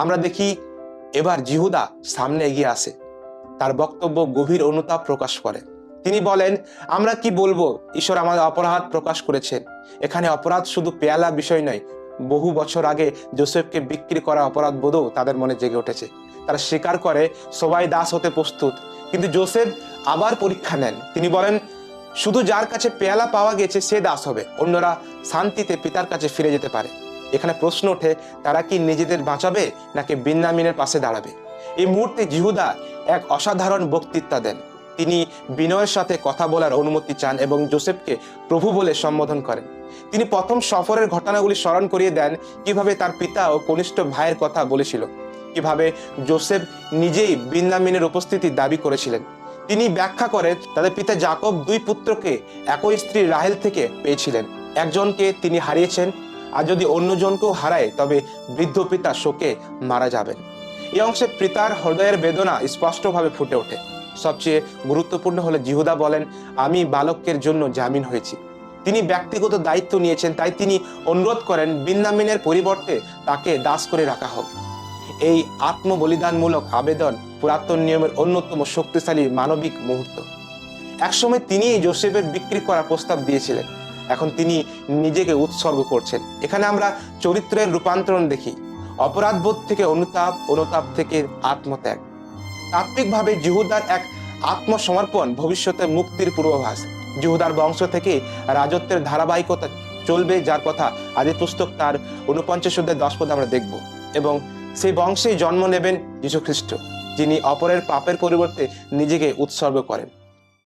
আমরা দেখি এবার জিহুদা সামনে এগিয়ে আসে, তার বক্তব্য গভীর অনুতাপ প্রকাশ করে। তিনি বলেন, আমরা কি বলবো, ঈশ্বর আমাদের অপরাধ প্রকাশ করেছেন। এখানে অপরাধ শুধু পেয়ালা বিষয় নয়, বহু বছর আগে যোসেফকে বিক্রি করা অপরাধ বোধও তাদের মনে জেগে উঠেছে। তারা স্বীকার করে সবাই দাস হতে প্রস্তুত, কিন্তু যোসেফ আবার পরীক্ষা নেন। তিনি বলেন, শুধু যার কাছে পেয়ালা পাওয়া গেছে সে দাস হবে, অন্যরা শান্তিতে পিতার কাছে ফিরে যেতে পারে। এখানে প্রশ্ন ওঠে, তারা কি নিজেদের বাঁচাবে নাকি বিন্যামিনের পাশে দাঁড়াবে? এই মুহূর্তে জিহুদা এক অসাধারণ বক্তৃতা দেন। তিনি বিনয়ের সাথে কথা বলার অনুমতি চান এবং যোসেফকে প্রভু বলে সম্বোধন করেন। তিনি প্রথম সফরের ঘটনাগুলি স্মরণ করিয়ে দেন, কিভাবে তার পিতা ও কনিষ্ঠ ভাইয়ের কথা বলেছিল, কিভাবে যোসেফ নিজেই বিন্যামিনের উপস্থিতির দাবি করেছিলেন। তিনি ব্যাখ্যা করেন, তাদের পিতা যাকব দুই পুত্রকে একই স্ত্রী রাহেল থেকে পেয়েছিলেন। একজনকে তিনি হারিয়েছেন, আর যদি অন্যজনকেও হারায় তবে বৃদ্ধ পিতা শোকে মারা যাবেন। এই অংশে পিতার হৃদয়ের বেদনা স্পষ্টভাবে ফুটে ওঠে। সবচেয়ে গুরুত্বপূর্ণ হলো জিহুদা বলেন, আমি বালকের জন্য জামিন হয়েছি। তিনি ব্যক্তিগত দায়িত্ব নিয়েছেন, তাই তিনি অনুরোধ করেন বিন্যামিনের পরিবর্তে তাকে দাস করে রাখা হোক। এই আত্মবলিদানমূলক আবেদন পুরাতন নিয়মের অন্যতম শক্তিশালী মানবিক মুহূর্ত। একসময় তিনি যোসেফের বিক্রি করার প্রস্তাব দিয়েছিলেন, এখন তিনি নিজেকে উৎসর্গ করছেন। এখানে আমরা চরিত্রের রূপান্তরণ দেখি, অপরাধবোধ থেকে অনুতাপ, অনুতাপ থেকে আত্মত্যাগ। তাত্ত্বিকভাবে জিহুদার এক আত্মসমর্পণ ভবিষ্যতের মুক্তির পূর্বাভাস। জিহুদার বংশ থেকে রাজত্বের ধারাবাহিকতা চলবে, যার কথা আদি পুস্তক তার 49:10 আমরা দেখব। এবং সেই বংশেই জন্ম নেবেন যীশু খ্রিস্ট, যিনি অপরের পাপের পরিবর্তে নিজেকে উৎসর্গ করেন।